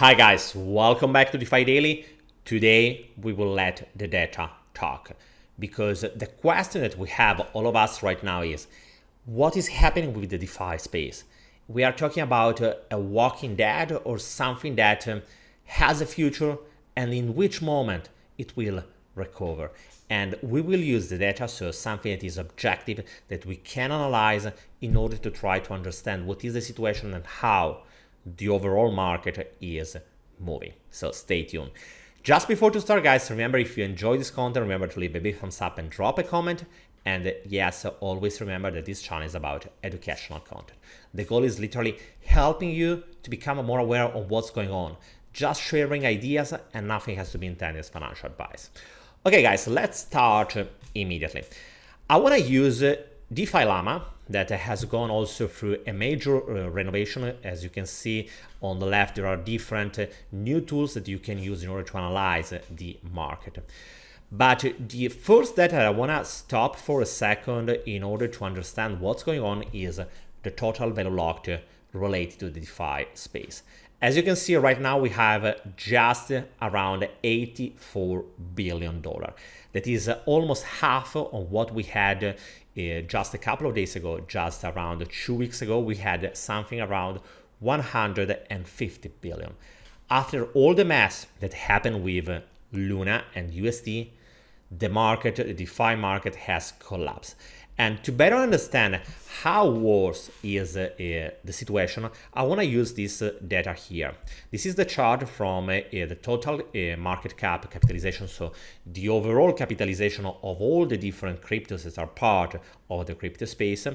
Hi guys, welcome back to DeFi Daily. Today we will let the data talk because the question that we have, all of us right now, is what is happening with the DeFi space? We are talking about a walking dead or something that has a future, and in which moment it will recover. And we will use the data, so something that is objective, that we can analyze in order to try to understand what is the situation and how the overall market is moving. So stay tuned. Just before to start, guys, remember, if you enjoy this content, remember to leave a big thumbs up and drop a comment. And yes, always remember that this channel is about educational content. The goal is literally helping you to become more aware of what's going on, just sharing ideas, and nothing has to be intended as financial advice. Okay, guys, let's start immediately. I want to use DeFi Lama, that has gone also through a major renovation. As you can see on the left, there are different new tools that you can use in order to analyze the market. But the first that I want to stop for a second in order to understand what's going on is the total value locked related to the DeFi space. As you can see right now, we have just around $84 billion. That is almost half of what we had just a couple of days ago. Just around 2 weeks ago, we had something around 150 billion. After all the mess that happened with Luna and UST, the market, the DeFi market, has collapsed. And to better understand how worse is the situation, I want to use this data here. This is the chart from the total market cap capitalization, so the overall capitalization of all the different cryptos that are part of the crypto space.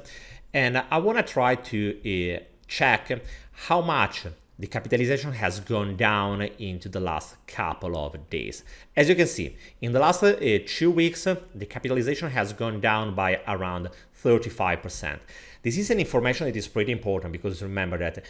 And I want to try to check how much the capitalization has gone down into the last couple of days. As you can see, in the last 2 weeks, the capitalization has gone down by around 35%. This is an information that is pretty important, because remember that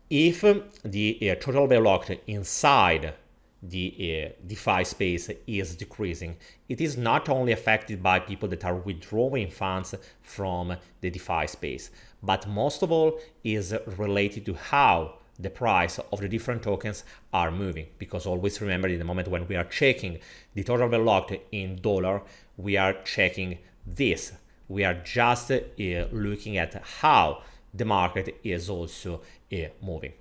if the total value locked inside the DeFi space is decreasing, it is not only affected by people that are withdrawing funds from the DeFi space, but most of all is related to how the price of the different tokens are moving. Because always remember, in the moment when we are checking the total value locked in dollar, we are checking this. We are just looking at how the market is also moving.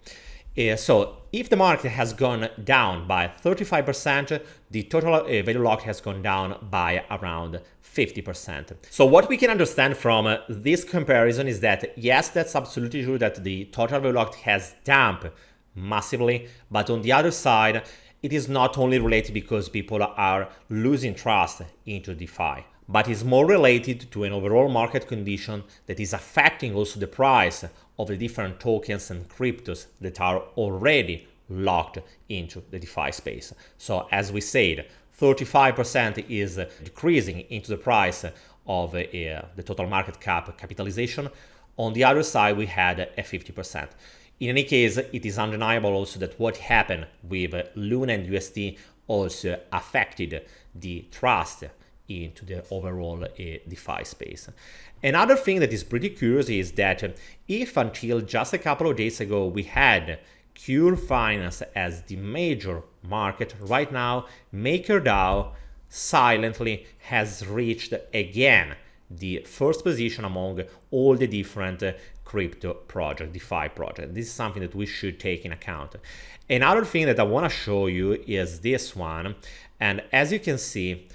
So if the market has gone down by 35%, the total value locked has gone down by around 50%. So what we can understand from this comparison is that, yes, that's absolutely true that the total value locked has dumped massively, but on the other side, it is not only related because people are losing trust into DeFi, but is more related to an overall market condition that is affecting also the price of the different tokens and cryptos that are already locked into the DeFi space. So as we said, 35% is decreasing into the price of the total market cap capitalization. On the other side, we had a 50%. In any case, it is undeniable also that what happened with Luna and UST also affected the trust into the overall DeFi space. Another thing that is pretty curious is that if until just a couple of days ago we had Cure Finance as the major market, right now MakerDAO silently has reached again the first position among all the different crypto projects, DeFi projects. This is something that we should take in account. Another thing that I want to show you is this one. And as you can see,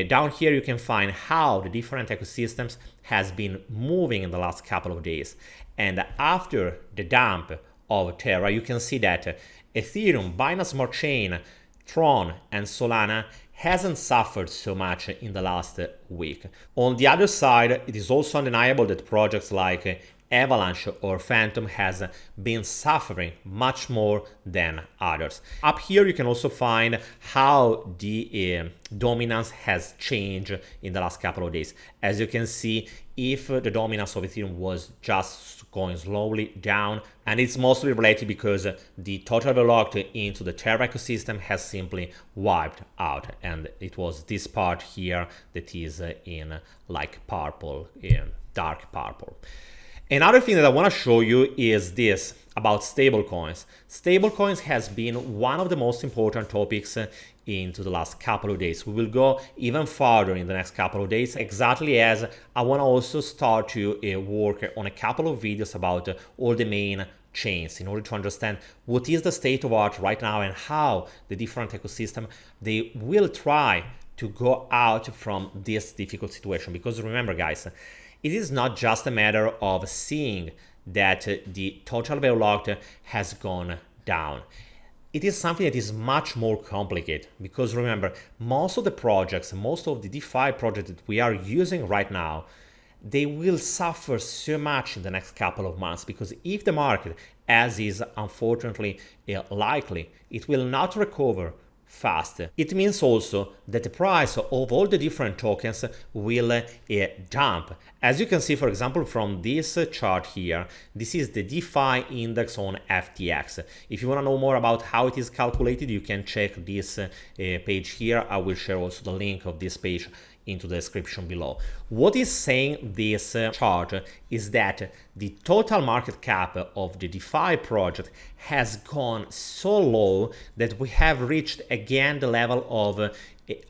down here you can find how the different ecosystems has been moving in the last couple of days. And after the dump of Terra, you can see that Ethereum, Binance Smart Chain, Tron, and Solana hasn't suffered so much in the last week. On the other side, it is also undeniable that projects like Avalanche or Phantom has been suffering much more than others. Up here you can also find how the dominance has changed in the last couple of days. As you can see, if the dominance of Ethereum was just going slowly down, and it's mostly related because the total value locked into the Terra ecosystem has simply wiped out, and it was this part here that is in like purple, dark purple. Another thing that I want to show you is this about stablecoins. Stablecoins has been one of the most important topics into the last couple of days. We will go even further in the next couple of days, exactly as I want to also start to work on a couple of videos about all the main chains in order to understand what is the state of art right now and how the different ecosystem they will try to go out from this difficult situation. Because remember, guys, it is not just a matter of seeing that the total value locked has gone down. It is something that is much more complicated, because remember, most of the projects, most of the DeFi projects that we are using right now, they will suffer so much in the next couple of months, because if the market, as is unfortunately likely, it will not recover fast. It means also that the price of all the different tokens will jump. As you can see, for example, from this chart here, this is the DeFi index on FTX. If you want to know more about how it is calculated, you can check this page here. I will share also the link of this page into the description below. What is saying this chart is that the total market cap of the DeFi project has gone so low that we have reached again the level of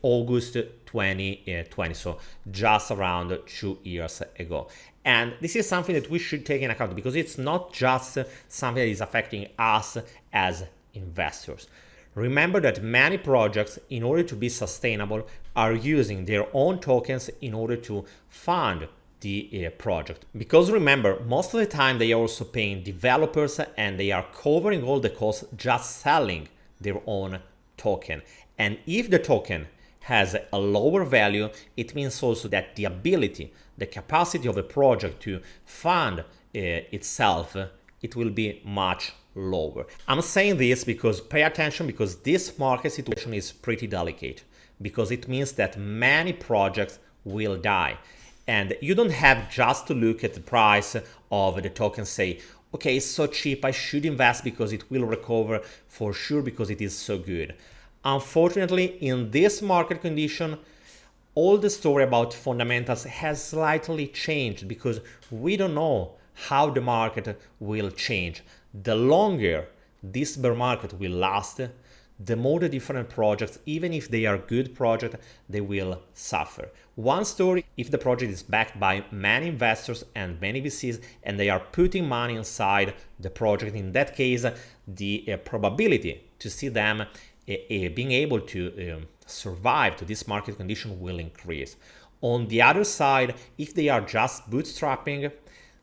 August 2020, so just around 2 years ago. And this is something that we should take in account, because it's not just something that is affecting us as investors. Remember that many projects, in order to be sustainable, are using their own tokens in order to fund the project. Because remember, most of the time they are also paying developers and they are covering all the costs just selling their own token. And if the token has a lower value, it means also that the ability, the capacity of a project to fund itself, it will be much lower. I'm saying this because pay attention, because this market situation is pretty delicate, because it means that many projects will die. And you don't have just to look at the price of the token, say, okay, it's so cheap, I should invest because it will recover for sure because it is so good. Unfortunately, in this market condition, all the story about fundamentals has slightly changed, because we don't know how the market will change. The longer this bear market will last, the more the different projects, even if they are good projects, they will suffer. One story, if the project is backed by many investors and many VCs and they are putting money inside the project, in that case, the probability to see them being able to survive to this market condition will increase. On the other side, if they are just bootstrapping,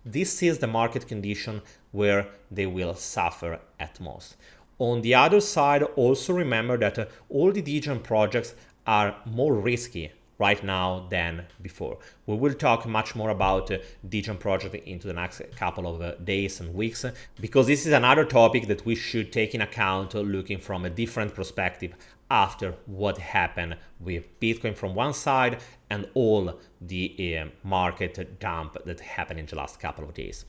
this is the market condition where they will suffer at most. On the other side, also remember that all the degen projects are more risky right now than before. We will talk much more about degen project into the next couple of days and weeks, because this is another topic that we should take in account, looking from a different perspective after what happened with Bitcoin from one side and all the market dump that happened in the last couple of days.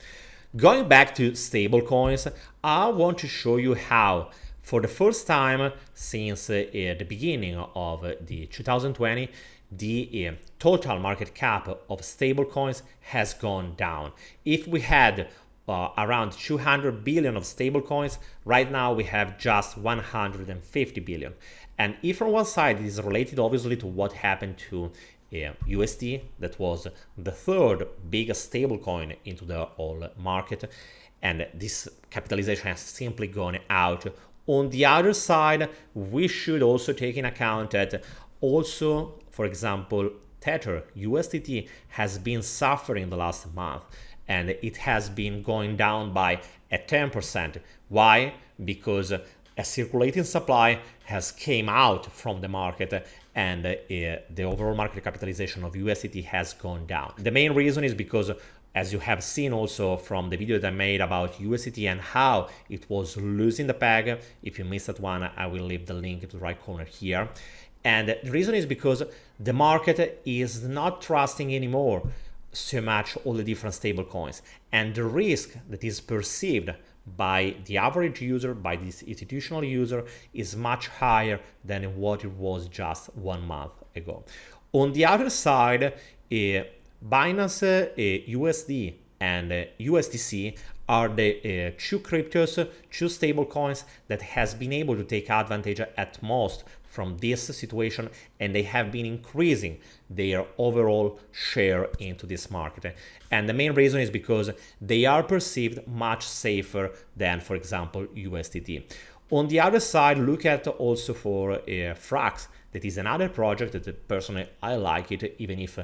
Going back to stablecoins, I want to show you how, for the first time since the beginning of the 2020, the total market cap of stablecoins has gone down. If we had around 200 billion of stablecoins, right now we have just 150 billion. And if on one side it is related obviously to what happened to UST, that was the third biggest stablecoin into the whole market, and this capitalization has simply gone out. On the other side, we should also take in account that also, for example, Tether USDT has been suffering the last month, and it has been going down by 10%. Why? Because a circulating supply has came out from the market, and the overall market capitalization of USDT has gone down. The main reason is because, as you have seen also from the video that I made about USDT and how it was losing the peg, if you missed that one, I will leave the link to the right corner here. And the reason is because the market is not trusting anymore so much all the different stable coins, and the risk that is perceived by the average user, by this institutional user, is much higher than what it was just 1 month ago. On the other side, Binance USD and USDC are the two cryptos, two stable coins that has been able to take advantage at most from this situation, and they have been increasing their overall share into this market. And the main reason is because they are perceived much safer than, for example, USDT. On the other side, look at also for Frax. That is another project that personally I like it, even if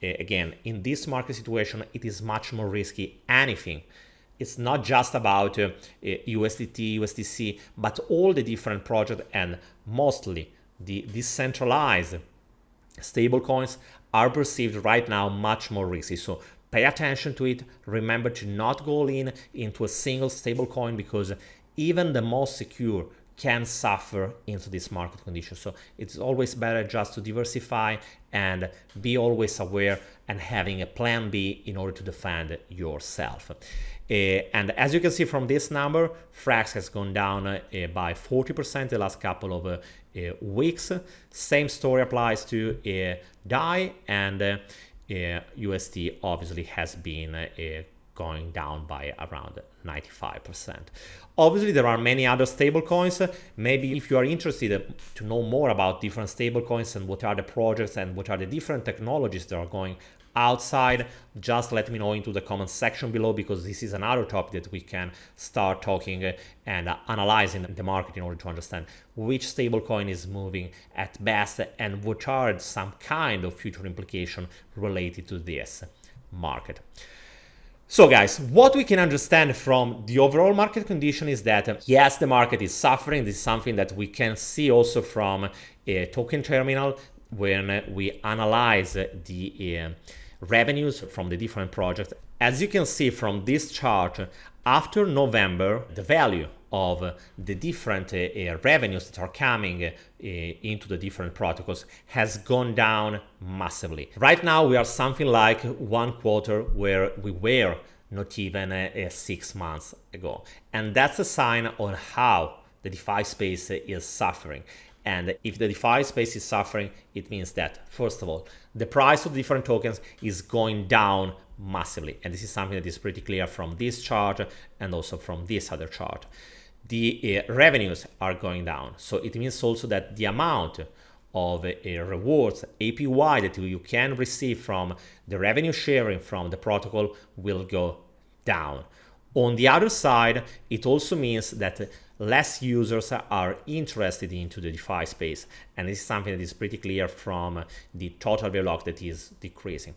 again, in this market situation, it is much more risky. Anything. It's not just about USDT, USDC, but all the different projects, and mostly the decentralized stablecoins are perceived right now much more risky. So pay attention to it. Remember to not go in into a single stablecoin, because even the most secure can suffer into this market condition. So it's always better just to diversify and be always aware and having a plan B in order to defend yourself. And as you can see from this number, Frax has gone down by 40% the last couple of weeks. Same story applies to DAI, and UST obviously has been going down by around 95%. Obviously, there are many other stablecoins. Maybe if you are interested to know more about different stablecoins and what are the projects and what are the different technologies that are going outside, just let me know into the comment section below, because this is another topic that we can start talking and analyzing the market in order to understand which stablecoin is moving at best and what are some kind of future implication related to this market. So guys, what we can understand from the overall market condition is that yes, the market is suffering. This is something that we can see also from a token terminal when we analyze the revenues from the different projects. As you can see from this chart, after November, the value of the different revenues that are coming into the different protocols has gone down massively. Right now we are something like 1 quarter where we were not even 6 months ago, and that's a sign on how the DeFi space is suffering. And if the DeFi space is suffering, it means that, first of all, the price of different tokens is going down massively. And this is something that is pretty clear from this chart and also from this other chart. The revenues are going down. So it means also that the amount of rewards, APY, that you can receive from the revenue sharing from the protocol will go down. On the other side, it also means that less users are interested into the DeFi space, and this is something that is pretty clear from the total VLOC that is decreasing.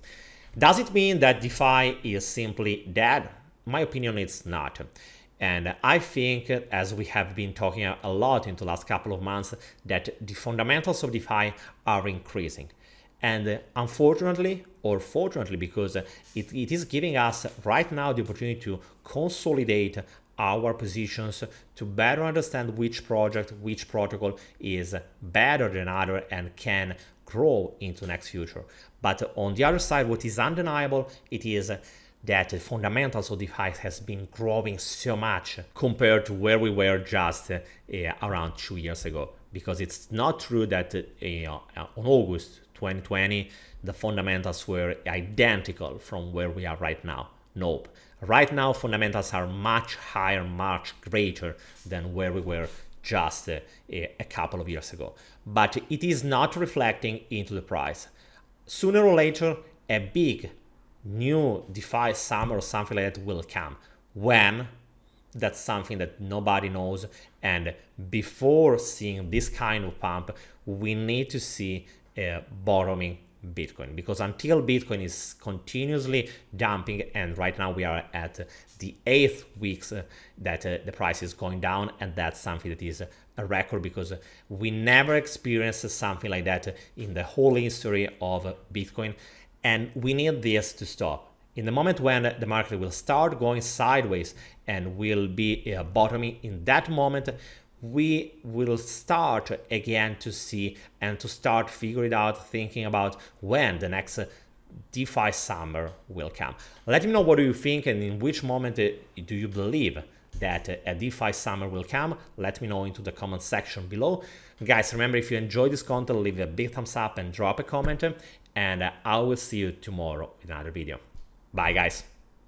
Does it mean that DeFi is simply dead? In my opinion, it's not. And I think, as we have been talking a lot in the last couple of months, that the fundamentals of DeFi are increasing. And unfortunately, or fortunately, because it is giving us right now the opportunity to consolidate our positions, to better understand which project, which protocol is better than other and can grow into next future. But on the other side, what is undeniable, it is that the fundamentals of DeFi has been growing so much compared to where we were just around 2 years ago. Because it's not true that on August 2020, the fundamentals were identical from where we are right now. Nope. Right now, fundamentals are much higher, much greater than where we were just a couple of years ago. But it is not reflecting into the price. Sooner or later, a big new DeFi summer or something like that will come. When? That's something that nobody knows. And before seeing this kind of pump, we need to see bottoming Bitcoin, because until Bitcoin is continuously dumping, and right now we are at the 8th weeks that the price is going down, and that's something that is a record, because we never experienced something like that in the whole history of Bitcoin, and we need this to stop. In the moment when the market will start going sideways and will be bottoming, in that moment we will start again to see and to start figuring out, thinking about when the next DeFi summer will come. Let me know what do you think, and in which moment do you believe that a DeFi summer will come. Let me know into the comment section below. Guys, remember, if you enjoyed this content, leave a big thumbs up and drop a comment, and I will see you tomorrow in another video. Bye guys.